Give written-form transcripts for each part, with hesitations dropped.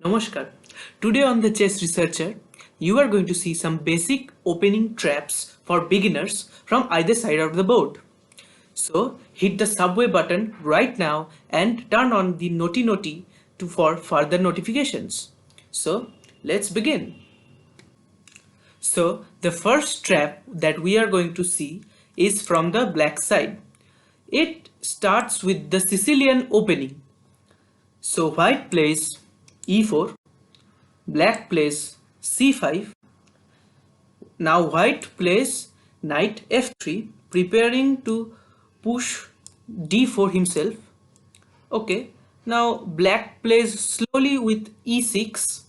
Namaskar. Today on the Chess Researcher, you are going to see some basic opening traps for beginners from either side of the board. So hit the subway button right now and turn on the noti for further notifications. So let's begin. So the first trap that we are going to see is from the black side. It starts with the Sicilian opening. So white plays e4, black plays c5. Now white plays knight f3, preparing to push d4 himself. Okay, now black plays slowly with e6.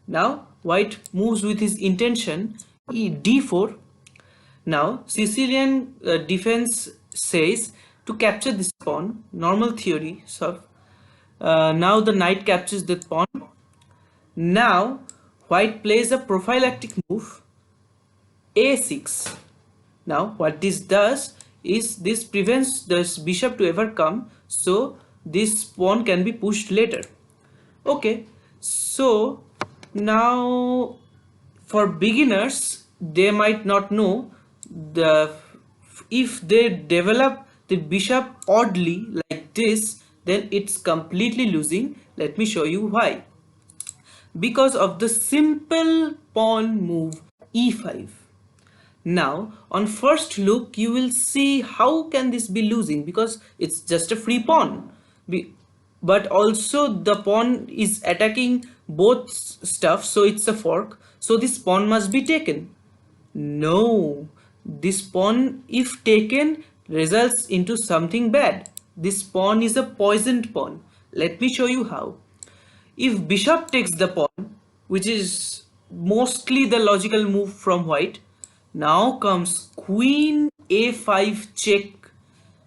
Now white moves with his intention d4. Now Sicilian defense says to capture this pawn, normal theory. So now the knight captures the pawn. Now white plays a prophylactic move a6. Now what this does is this prevents this bishop to ever come, so this pawn can be pushed later. Okay, so now for beginners, they might not know the if they develop the bishop oddly like this, then it's completely losing. Let me show you why. Because of the simple pawn move e5. Now on first look you will see how can this be losing, because it's just a free pawn. But also the pawn is attacking both stuff, so it's a fork, so this pawn must be taken. No, this pawn if taken results into something bad. This pawn is a poisoned pawn. Let me show you how. If bishop takes the pawn, which is mostly the logical move from white, now comes queen a5 check.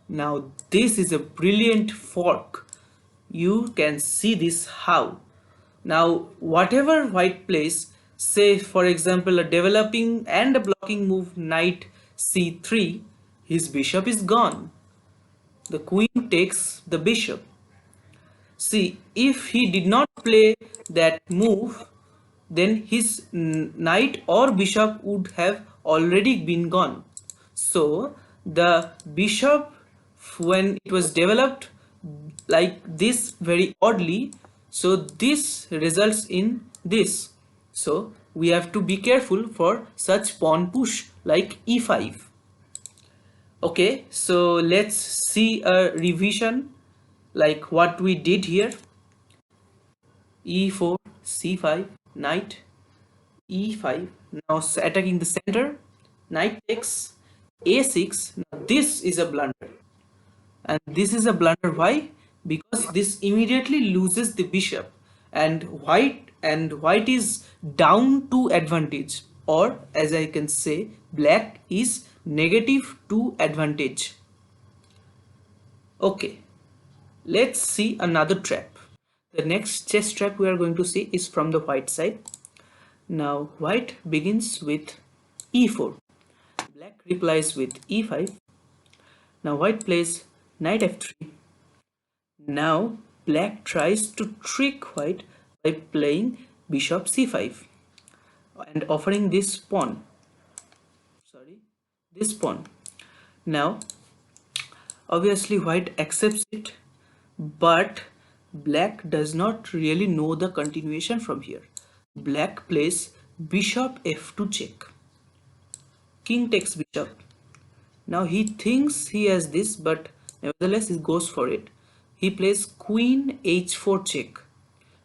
Now this is a brilliant fork. You can see this how. Now whatever white plays, say for example a developing and a blocking move knight c3, his bishop is gone. The queen takes the bishop. See, if he did not play that move, then his knight or bishop would have already been gone. So the bishop, when it was developed like this very oddly, so this results in this. So we have to be careful for such pawn push like e5. Okay, so let's see a revision like what we did here. e4, c5, knight, e5. Now attacking the center, knight takes a6. Now this is a blunder. And this is a blunder. Why? Because this immediately loses the bishop, and white is down to advantage, or as I can say, black is negative to advantage. Okay, let's see another trap. The next chess trap we are going to see is from the white side. Now white begins with e4. Black replies with e5. Now white plays knight f3. Now black tries to trick white by playing bishop c5 and offering this pawn. This pawn. Now obviously white accepts it, but black does not really know the continuation from here. Black plays bishop f2 check. King takes bishop. Now he thinks he has this, but nevertheless he goes for it. He plays queen h4 check.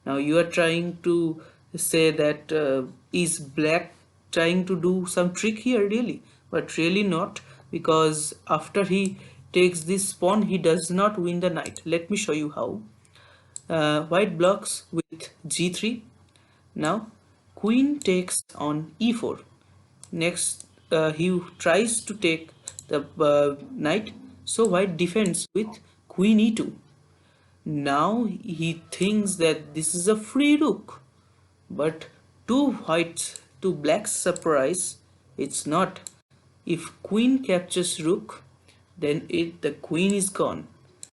Now you are trying to say that is black trying to do some trick here really, but really not, because after he takes this pawn he does not win the knight. Let me show you how. White blocks with g3. Now queen takes on e4. Next he tries to take the knight, so white defends with queen e2. Now he thinks that this is a free rook, but to black's surprise, it's not. If queen captures rook, then the queen is gone,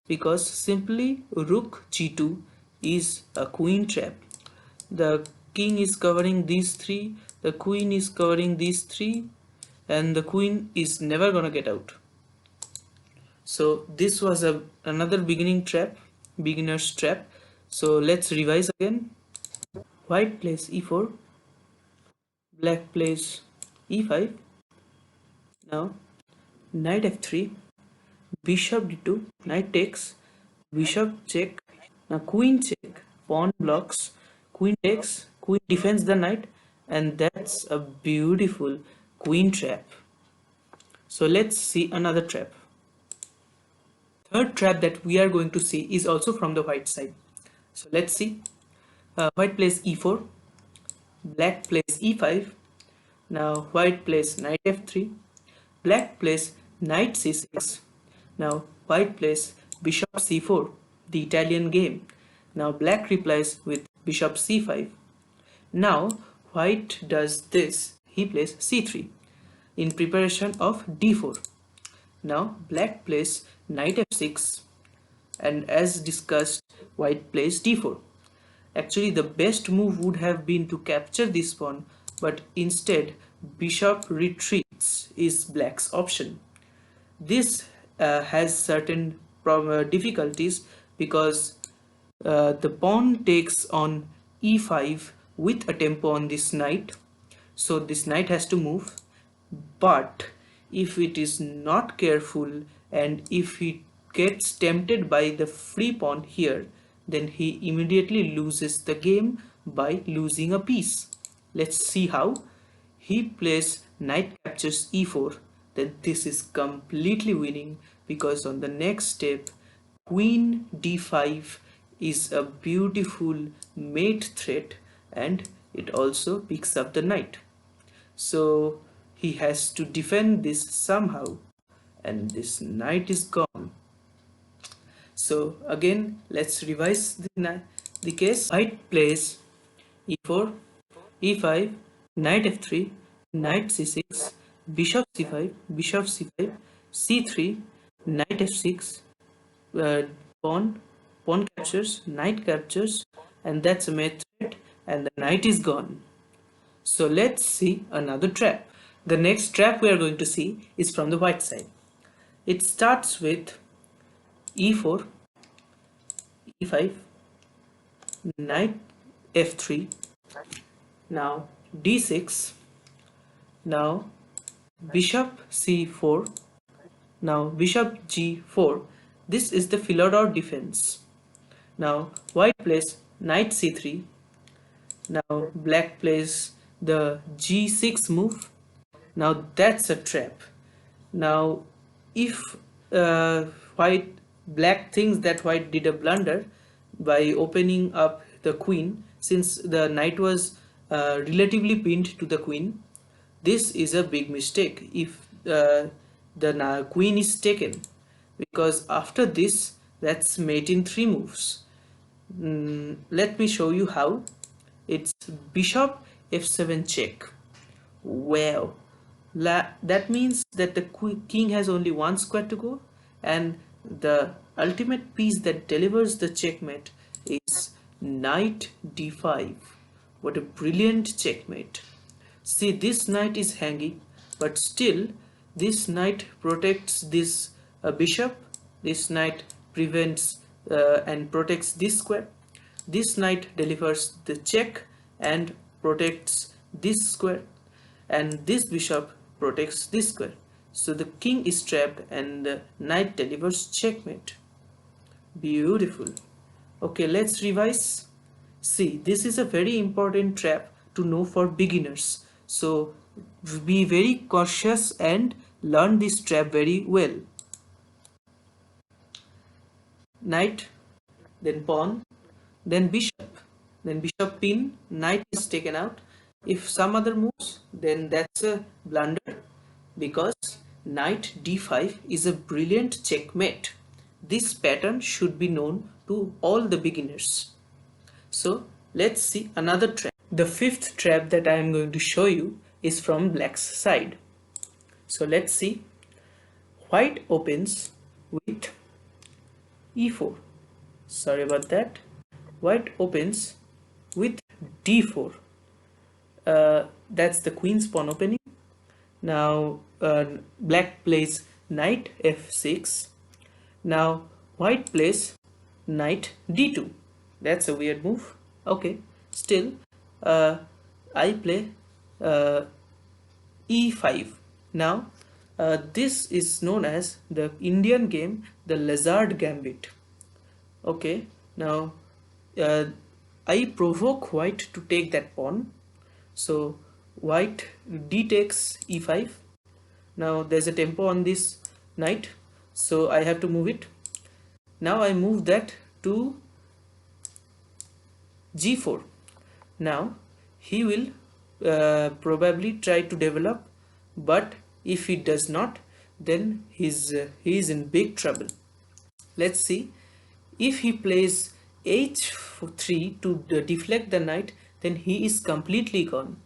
because simply rook g2 is a queen trap. the king is covering these three, the queen is covering these three, and the queen is never gonna get out. So this was another beginner's trap. So let's revise again. White plays e4, black plays e5. Now knight f3, bishop d2, knight takes, bishop check. Now queen check, pawn blocks, queen takes, queen defends the knight, and that's a beautiful queen trap. So let's see another trap. Third trap that we are going to see is also from the white side. So let's see. White plays e4, black plays e5. Now white plays knight f3, black plays knight c6. Now white plays bishop c4, the Italian game. Now black replies with bishop c5. Now white does this, he plays c3 in preparation of d4. Now black plays knight f6, and as discussed, white plays d4. Actually, the best move would have been to capture this pawn, but instead bishop retreats is black's option. This has certain difficulties because the pawn takes on e5 with a tempo on this knight, so this knight has to move. But if it is not careful and if he gets tempted by the free pawn here, then he immediately loses the game by losing a piece. Let's see how. He plays knight captures e4, then this is completely winning because on the next step queen d5 is a beautiful mate threat and it also picks up the knight. So he has to defend this somehow, and this knight is gone. So again, let's revise the case. White plays e4, e5, knight f3, knight c6, bishop c5, bishop c5, c3, knight f6, uh, pawn, pawn captures, knight captures, and that's a mate threat, and the knight is gone. So let's see another trap. The next trap we are going to see is from the white side. It starts with e4, e5, knight f3, now d6, now bishop c4, now bishop g4. This is the Philodor defense. Now white plays knight c3, now black plays the g6 move. Now that's a trap. Now if white black thinks that white did a blunder by opening up the queen, since the knight was relatively pinned to the queen, this is a big mistake if the queen is taken, because after this that's mate in 3 moves. Let me show you how. It's bishop f7 check. Wow, that means that the king has only one square to go, and the ultimate piece that delivers the checkmate is knight d5. What a brilliant checkmate. See, this knight is hanging, but still this knight protects this bishop. This knight prevents and protects this square. This knight delivers the check and protects this square, and this bishop protects this square. So the king is trapped and the knight delivers checkmate. Beautiful. Okay, let's revise. See, this is a very important trap to know for beginners. So be very cautious and learn this trap very well. Knight, then pawn, then bishop pin, knight is taken out. If some other moves, then that's a blunder, because knight d5 is a brilliant checkmate. This pattern should be known to all the beginners. So let's see another trap. The fifth trap that I am going to show you is from black's side. So let's see. White opens with e4. Sorry about that. White opens with d4. That's the queen's pawn opening. Now black plays knight f6. Now white plays knight d2. That's a weird move. Okay, still I play e5. Now this is known as the Indian game, the Lazard Gambit. Okay, now uh, I provoke white to take that pawn. So white d takes e5. Now there's a tempo on this knight, so I have to move it. Now I move that to g4. Now he will probably try to develop, but if he does not, then he is in big trouble. Let's see. If he plays h3 to deflect the knight, then he is completely gone.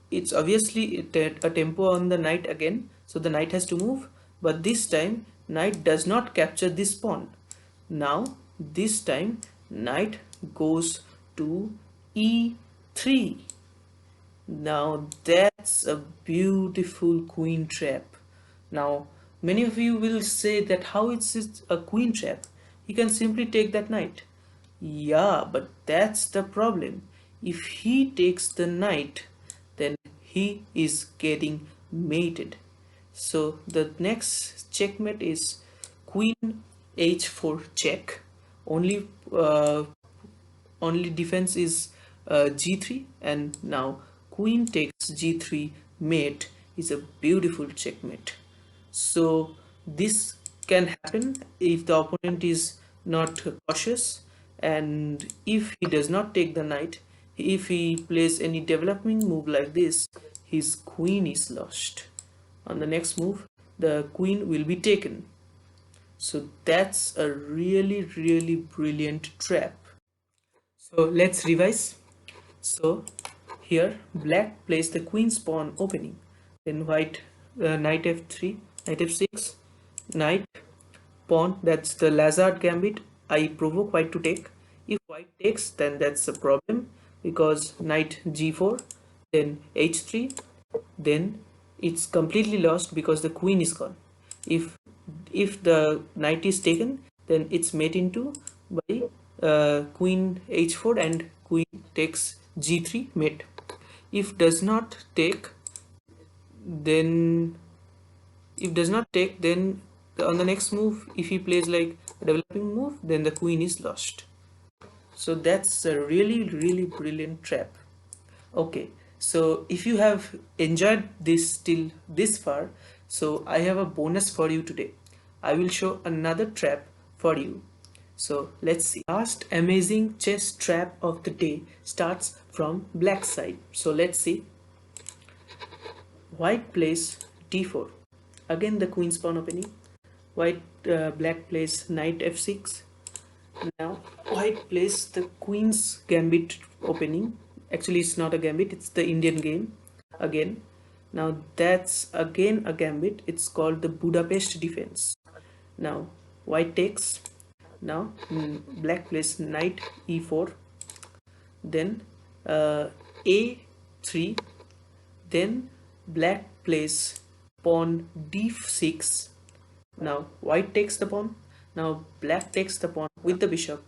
It's obviously a tempo on the knight again, so the knight has to move, but this time knight does not capture this pawn. Now this time knight goes to e3. Now that's a beautiful queen trap. Now many of you will say that how is it a queen trap? He can simply take that knight. Yeah, but that's the problem. If he takes the knight, then he is getting mated. So the next checkmate is queen h4 check. Only defense is g3, and now queen takes g3 mate is a beautiful checkmate. So this can happen if the opponent is not cautious, and if he does not take the knight, if he plays any developing move like this, his queen is lost. On the next move, the queen will be taken. So that's a really brilliant trap. So let's revise. So here black plays the queen's pawn opening, then white knight f3, knight f6, knight pawn, that's the Lazard Gambit. I provoke white to take. If white takes, then that's a problem, because knight g4, then h3, then it's completely lost because the queen is gone. If the knight is taken, then it's made into by queen h4 and queen takes g3 mate. If does not take, then on the next move, if he plays like a developing move, then the queen is lost. So that's a really brilliant trap. Okay, so if you have enjoyed this till this far, so I have a bonus for you today. I will show another trap for you. So let's see. Last amazing chess trap of the day starts from black side. So let's see. White plays d4. Again the queen's pawn opening. Black plays knight f6. Now white plays the queen's gambit opening. Actually it's not a gambit, it's the Indian game again. Now that's again a gambit, it's called the Budapest defense. Now white takes. Now black plays knight e4, then a3, then black plays pawn d6. Now white takes the pawn. Now black takes the pawn with the bishop.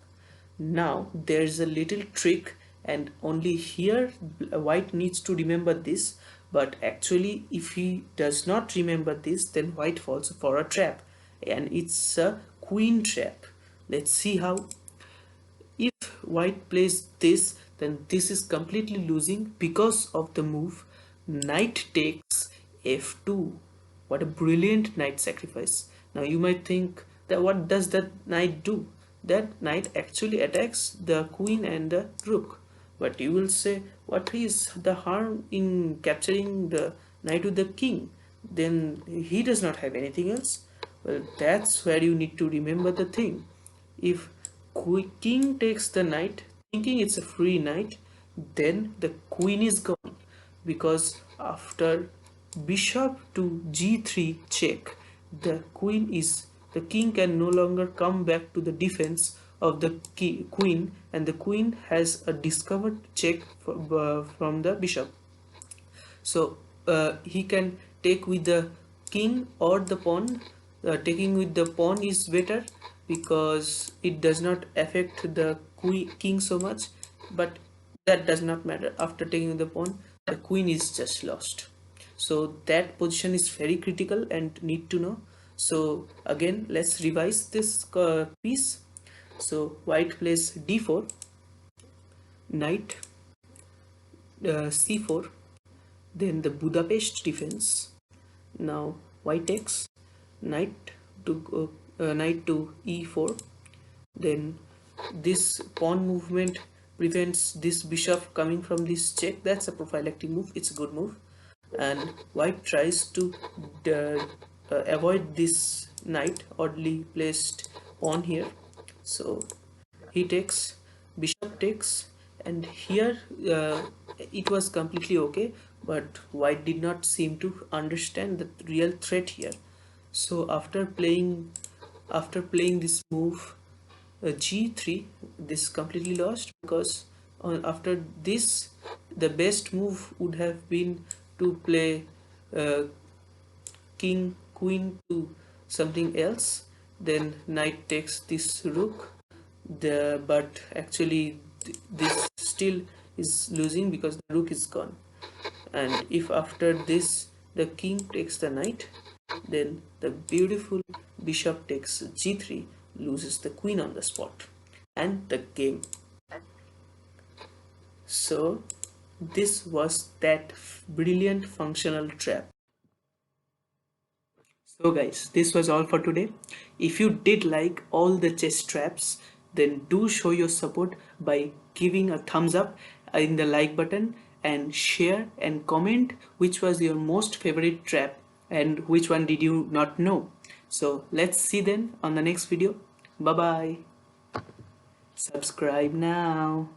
Now there's a little trick, and only here white needs to remember this, but actually if he does not remember this, then white falls for a trap, and it's a queen trap. Let's see how. If white plays this, then this is completely losing because of the move knight takes f2. What a brilliant knight sacrifice. Now you might think that what does that knight do? That knight actually attacks the queen and the rook. But you will say, what is the harm in capturing the knight with the king? Then he does not have anything else. Well, that's where you need to remember the thing. If king takes the knight, thinking it's a free knight, then the queen is gone, because after bishop to g3 check, the king can no longer come back to the defense of the queen, and the queen has a discovered check from the bishop. So he can take with the king or the pawn. Taking with the pawn is better because it does not affect the king so much, but that does not matter. After taking the pawn, the queen is just lost. So that position is very critical and need to know. So again, let's revise this piece. So white plays d4, knight c4, then the Budapest defense. Now white takes, knight knight to e4. Then this pawn movement prevents this bishop coming from this check. That's a prophylactic move. It's a good move. And white tries to avoid this knight oddly placed pawn here. So he takes, bishop takes, and here it was completely okay, but white did not seem to understand the real threat here. So after playing this move g3, this completely lost, because after this the best move would have been to play uh, king queen to something else, then knight takes this rook, but actually this still is losing because the rook is gone. And if after this the king takes the knight, then the beautiful bishop takes g3, loses the queen on the spot, and the game. So this was that brilliant functional trap. So guys, this was all for today. If you did like all the chess traps, then do show your support by giving a thumbs up in the like button, and share and comment which was your most favorite trap and which one did you not know. So let's see then on the next video. Bye bye. Subscribe now.